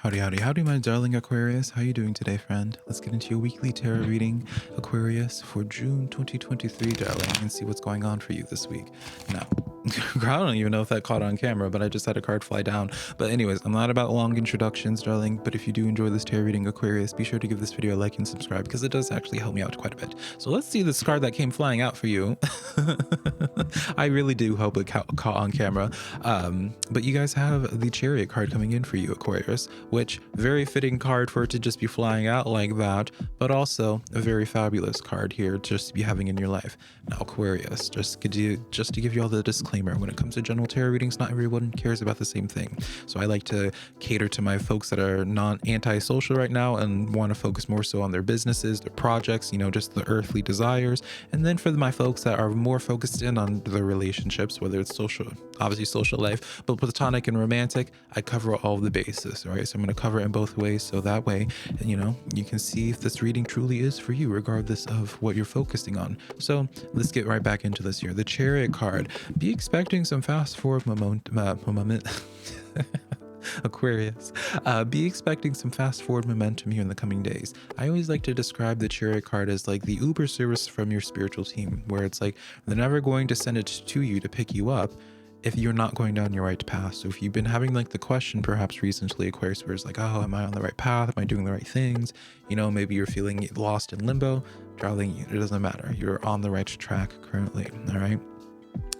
Howdy, howdy, howdy, my darling Aquarius. How you doing today, friend? Let's get into your weekly tarot reading, Aquarius, for June 2023, darling, and see what's going on for you this week. Now, I don't even know if that caught on camera, but I just had a card fly down. But anyways, I'm not about long introductions, darling, but if you do enjoy this tarot reading, Aquarius, be sure to give this video a like and subscribe, because it does actually help me out quite a bit. So let's see this card that came flying out for you. I really do hope it caught on camera. But you guys have the Chariot card coming in for you, Aquarius, which very fitting card for it to just be flying out like that, but also a very fabulous card here just to be having in your life. Now, Aquarius, just to give you all the disclaimer, when it comes to general tarot readings, not everyone cares about the same thing. So I like to cater to my folks that are anti-social right now and want to focus more so on their businesses, their projects, you know, just the earthly desires. And then for my folks that are more focused in on their relationships, whether it's social, obviously social life, but platonic and romantic, I cover all of the bases, right? So I'm going to cover it in both ways, so that way, you know, you can see if this reading truly is for you, regardless of what you're focusing on. So let's get right back into this here. The Chariot card. Be expecting some fast forward moment. Aquarius, be expecting some fast forward momentum here in the coming days. I always like to describe the Chariot card as like the Uber service from your spiritual team, where it's like they're never going to send it to you to pick you up if you're not going down your right path. So if you've been having like the question perhaps recently, Aquarius, where it's like, oh, am I on the right path? Am I doing the right things? You know, maybe you're feeling lost in limbo. Darling, it doesn't matter. You're on the right track currently, all right?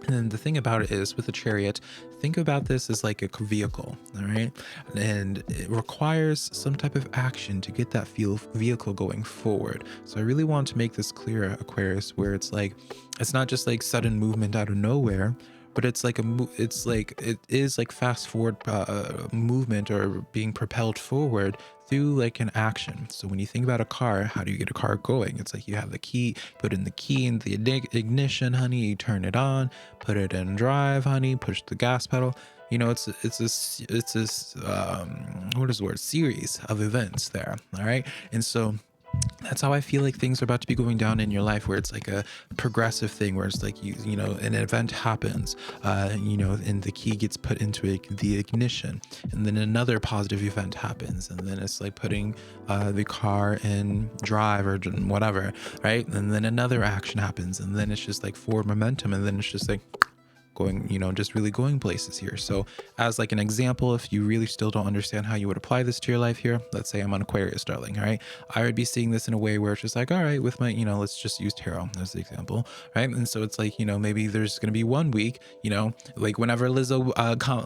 And then the thing about it is, with the Chariot, think about this as like a vehicle, all right? And it requires some type of action to get that vehicle going forward. So I really want to make this clear, Aquarius, where it's like, it's not just like sudden movement out of nowhere, but it's like it is like fast forward movement or being propelled forward through like an action. So when you think about a car, how do you get a car going? It's like you have the key, put in the key in the ignition, honey, you turn it on, put it in drive, honey, push the gas pedal. You know, it's this what is the word, series of events there, all right? And so that's how I feel like things are about to be going down in your life, where it's like a progressive thing, where it's like you know, an event happens, you know, and the key gets put into the ignition, and then another positive event happens, and then it's like putting the car in drive or whatever, right? And then another action happens, and then it's just like forward momentum, and then it's just like going, you know, just really going places here. So as like an example, if you really still don't understand how you would apply this to your life here, let's say I'm on Aquarius, darling, all right? I would be seeing this in a way where it's just like, all right, with my, you know, let's just use tarot as the example, right? And so it's like, you know, maybe there's going to be one week, you know, like whenever Lizzo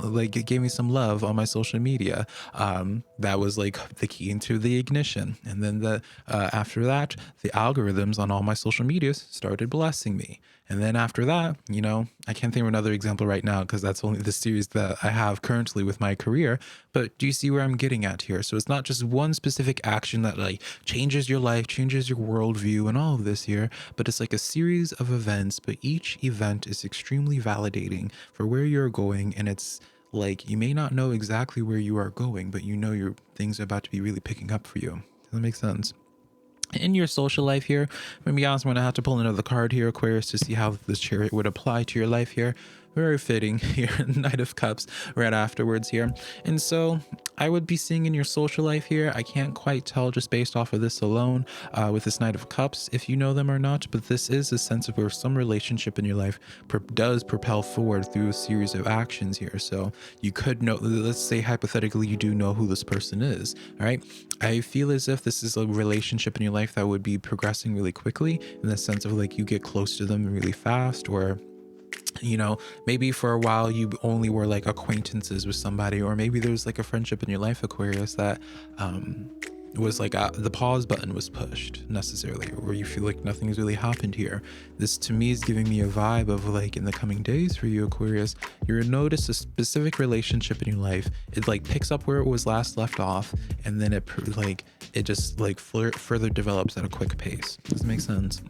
like gave me some love on my social media, that was like the key into the ignition. And then the after that, the algorithms on all my social medias started blessing me. And then after that, you know, I can't think of another example right now because that's only the series that I have currently with my career. But do you see where I'm getting at here? So it's not just one specific action that like changes your life, changes your worldview and all of this here, but it's like a series of events. But each event is extremely validating for where you're going. And it's like, you may not know exactly where you are going, but you know your things are about to be really picking up for you. Does that make sense? In your social life here, I'm gonna be honest, I'm gonna have to pull another card here, Aquarius, to see how this Chariot would apply to your life here. Very fitting here, Knight of Cups right afterwards here. And so I would be seeing in your social life here, I can't quite tell just based off of this alone, with this Knight of Cups, if you know them or not, but this is a sense of where some relationship in your life does propel forward through a series of actions here. So you could know, let's say hypothetically, you do know who this person is, all right? I feel as if this is a relationship in your life that would be progressing really quickly, in the sense of like you get close to them really fast, or you know, maybe for a while you only were like acquaintances with somebody, or maybe there's like a friendship in your life, Aquarius, that was like the pause button was pushed necessarily, or you feel like nothing's really happened here. This to me is giving me a vibe of like in the coming days for you, Aquarius, you're gonna notice a specific relationship in your life. It like picks up where it was last left off, and then it just like further develops at a quick pace. Does it make sense?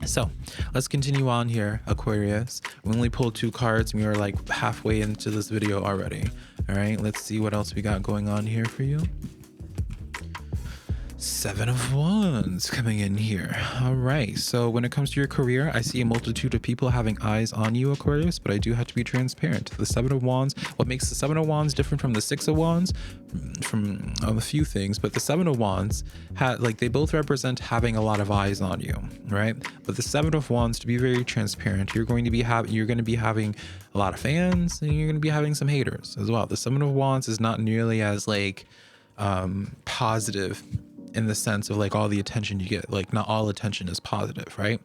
So let's continue on here, Aquarius. We only pulled 2 cards and we are like halfway into this video already. All right, let's see what else we got going on here for you. Seven of Wands coming in here. All right. So when it comes to your career, I see a multitude of people having eyes on you, Aquarius, but I do have to be transparent. The Seven of Wands, what makes the Seven of Wands different from the Six of Wands? From a few things, but the Seven of Wands they both represent having a lot of eyes on you, right? But the Seven of Wands, to be very transparent, you're going to be having a lot of fans, and you're going to be having some haters as well. The Seven of Wands is not nearly as positive in the sense of all the attention you get. Not all attention is positive, right?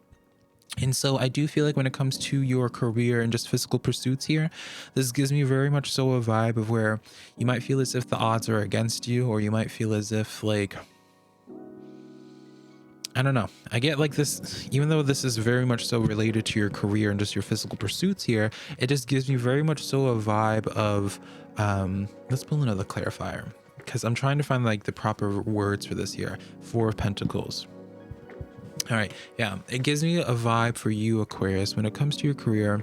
And so I do feel like when it comes to your career and just physical pursuits here, this gives me very much so a vibe of where you might feel as if the odds are against you, or you might feel as if I don't know. I get this, even though this is very much so related to your career and just your physical pursuits here, it just gives me very much so a vibe of, let's pull another clarifier, because I'm trying to find the proper words for this here. Four of Pentacles. All right. Yeah. It gives me a vibe for you, Aquarius, when it comes to your career.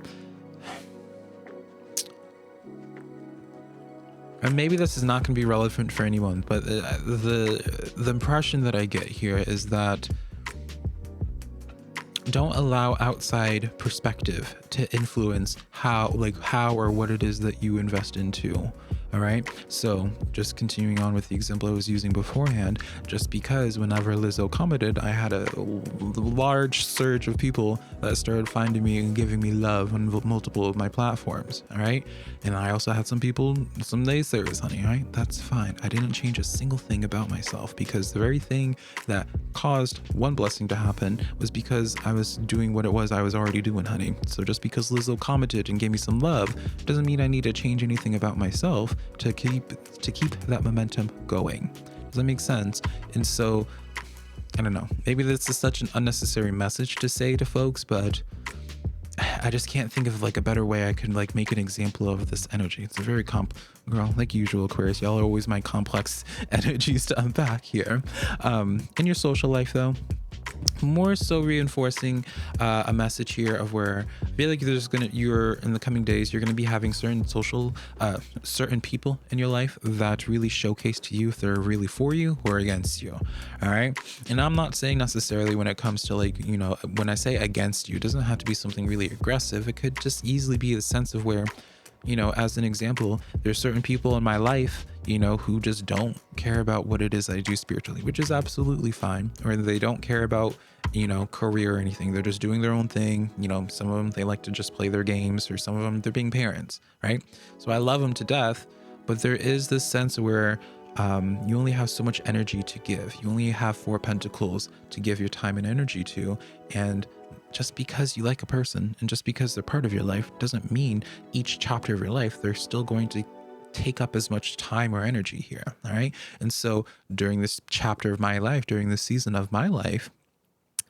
And maybe this is not going to be relevant for anyone, but the impression that I get here is that don't allow outside perspective to influence how or what it is that you invest into. All right. So just continuing on with the example I was using beforehand, just because whenever Lizzo commented, I had a large surge of people that started finding me and giving me love on multiple of my platforms. All right. And I also had some naysayers, honey. All right. That's fine. I didn't change a single thing about myself, because the very thing that caused one blessing to happen was because I was doing what it was I was already doing, honey. So just because Lizzo commented and gave me some love doesn't mean I need to change anything about myself to keep that momentum going. Does that make sense? And so I don't know, maybe this is such an unnecessary message to say to folks, but I just can't think of a better way I could make an example of this energy. It's a very girl, like usual, Aquarius, y'all are always my complex energies to unpack here. In your social life though, more so reinforcing a message here of where I feel like you're in the coming days, you're going to be having certain people in your life that really showcase to you if they're really for you or against you. All right. And I'm not saying necessarily when it comes to when I say against you, it doesn't have to be something really aggressive. It could just easily be a sense of where, as an example, there's certain people in my life, who just don't care about what it is I do spiritually, which is absolutely fine. Or they don't care about, career or anything. They're just doing their own thing. Some of them, they like to just play their games, or some of them, they're being parents, right? So I love them to death, but there is this sense where you only have so much energy to give. You only have Four Pentacles to give your time and energy to. And just because you like a person and just because they're part of your life doesn't mean each chapter of your life they're still going to take up as much time or energy here. All right. And so during this chapter of my life, during this season of my life,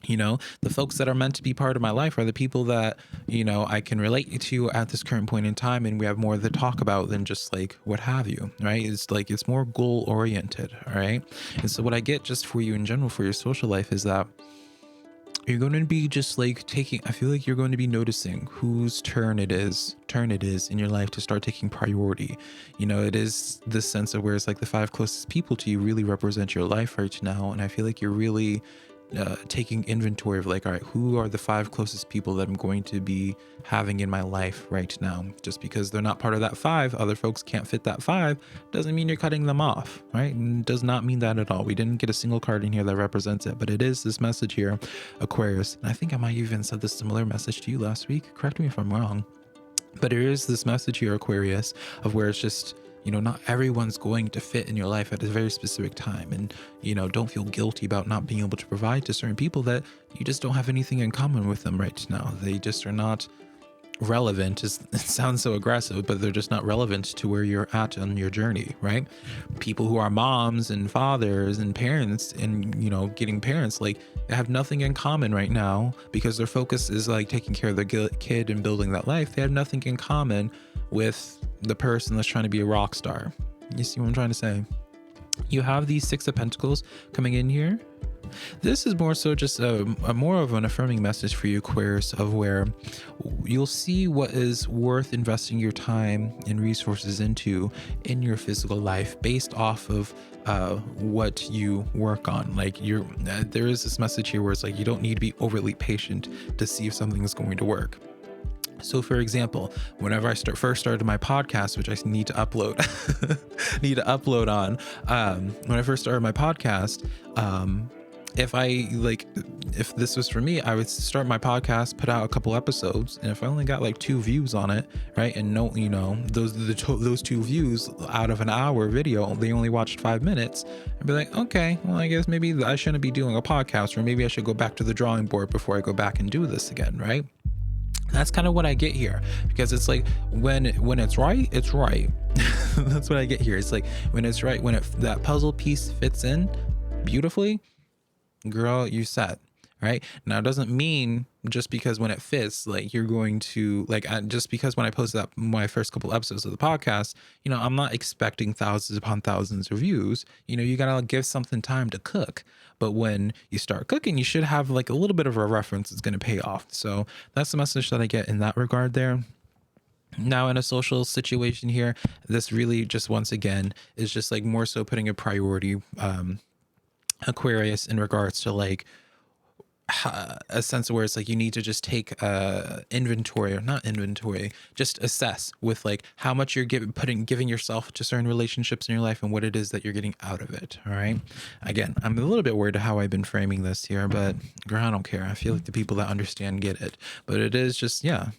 the folks that are meant to be part of my life are the people that, I can relate to at this current point in time. And we have more to talk about than just what have you, right? It's more goal oriented. All right. And so what I get just for you in general for your social life is that you're going to be just I feel like you're going to be noticing whose turn it is in your life to start taking priority. It is this sense of where it's the five closest people to you really represent your life right now. And I feel like you're really taking inventory of all right, who are the five closest people that I'm going to be having in my life right now? Just because they're not part of that five, other folks can't fit that five, doesn't mean you're cutting them off, right? And does not mean that at all. We didn't get a single card in here that represents it, but it is this message here, Aquarius. And I think I might even said this similar message to you last week. Correct me if I'm wrong, but it is this message here, Aquarius, of where it's just, not everyone's going to fit in your life at a very specific time. And, don't feel guilty about not being able to provide to certain people that you just don't have anything in common with them right now. They just are not relevant. It sounds so aggressive, but they're just not relevant to where you're at on your journey, right? People who are moms and fathers and parents and, getting parents, they have nothing in common right now because their focus is taking care of their kid and building that life. They have nothing in common with the person that's trying to be a rock star. You see what I'm trying to say? You have these Six of Pentacles coming in here, This is more so just a more of an affirming message for you, Aquarius, of where you'll see what is worth investing your time and resources into in your physical life based off of what you work on. Like there is this message here where it's like you don't need to be overly patient to see if something is going to work. So for example, whenever I first started my podcast, which I need to upload, when I first started my podcast, if this was for me, I would start my podcast, put out a couple episodes, and if I only got like 2 views on it, right, and no, those 2 views out of an hour video, they only watched 5 minutes, I'd be like, okay, well, I guess maybe I shouldn't be doing a podcast, or maybe I should go back to the drawing board before I go back and do this again, right? That's kind of what I get here, because it's like when it's right, it's right. That's what I get here. It's like when it's right, when that puzzle piece fits in beautifully, girl, you set. Right now, it doesn't mean just because when it fits, like you're going to just because when I posted up my first couple episodes of the podcast, I'm not expecting thousands upon thousands of views. You gotta give something time to cook. But when you start cooking, you should have like a little bit of a reference that's going to pay off. So that's the message that I get in that regard there. Now, in a social situation here, this really just once again is just like more so putting a priority, Aquarius, in regards to like a sense where it's like you need to just take inventory, or not inventory, just assess with like how much you're giving yourself to certain relationships in your life and what it is that you're getting out of it. All right, again, I'm a little bit worried of how I've been framing this here, but girl, I don't care. I feel like the people that understand get it, but it is just, yeah,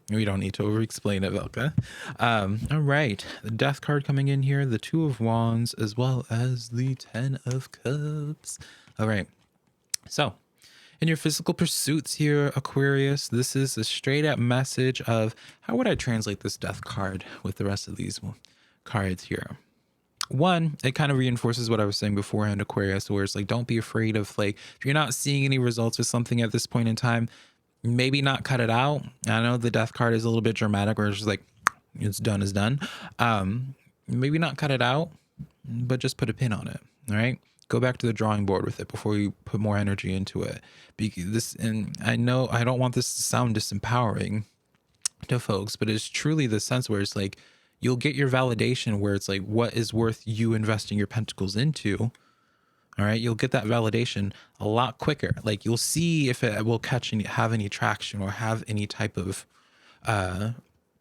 we don't need to over explain it, Velka. All right, the Death card coming in here, the 2 of Wands, as well as the 10 of Cups. All right, so in your physical pursuits here, Aquarius, this is a straight up message of how would I translate this Death card with the rest of these cards here. One, it kind of reinforces what I was saying beforehand, Aquarius, where it's like, don't be afraid of like, if you're not seeing any results with something at this point in time, maybe not cut it out. I know the Death card is a little bit dramatic where it's just like, it's done is done. Maybe not cut it out, but just put a pin on it. All right. Go back to the drawing board with it before you put more energy into it. And I know I don't want this to sound disempowering to folks, but it's truly the sense where it's like, you'll get your validation where it's like, what is worth you investing your pentacles into? All right. You'll get that validation a lot quicker. Like you'll see if it will have any traction or have any type of,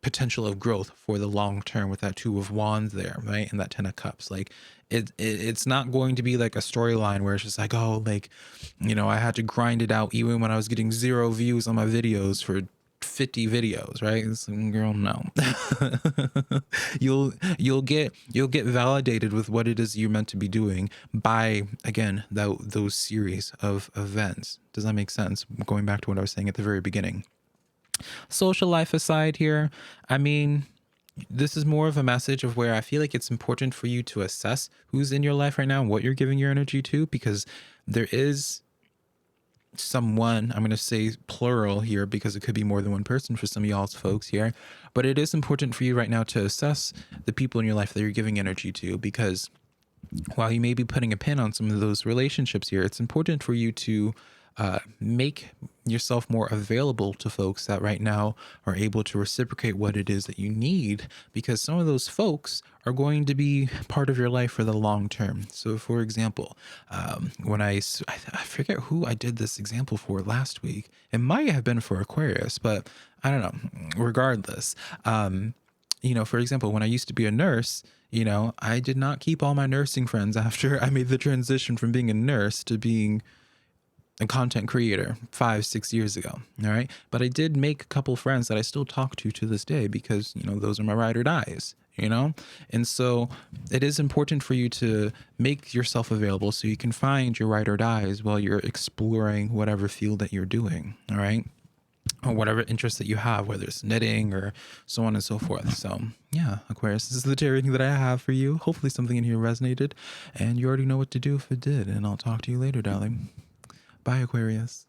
potential of growth for the long term with that 2 of Wands there, right? And that 10 of Cups. Like it's not going to be like a storyline where it's just like, oh, like, I had to grind it out even when I was getting 0 views on my videos for 50 videos, right? It's like, girl, no. you'll get validated with what it is you're meant to be doing by, again, those series of events. Does that make sense? Going back to what I was saying at the very beginning. Social life aside here, I mean, this is more of a message of where I feel like it's important for you to assess who's in your life right now and what you're giving your energy to, because there is someone, I'm going to say plural here because it could be more than one person for some of y'all's folks here, but it is important for you right now to assess the people in your life that you're giving energy to, because while you may be putting a pin on some of those relationships here, it's important for you to make yourself more available to folks that right now are able to reciprocate what it is that you need, because some of those folks are going to be part of your life for the long term. So for example, when I forget who I did this example for last week, it might have been for Aquarius, but I don't know, regardless, for example, when I used to be a nurse, I did not keep all my nursing friends after I made the transition from being a nurse to being a content creator 5-6 years ago. All right. But I did make a couple friends that I still talk to this day because, those are my ride or dies, and so it is important for you to make yourself available so you can find your ride or dies while you're exploring whatever field that you're doing. All right. Or whatever interest that you have, whether it's knitting or so on and so forth. So yeah, Aquarius, this is the tarot reading that I have for you. Hopefully something in here resonated and you already know what to do if it did. And I'll talk to you later, darling. Bye, Aquarius.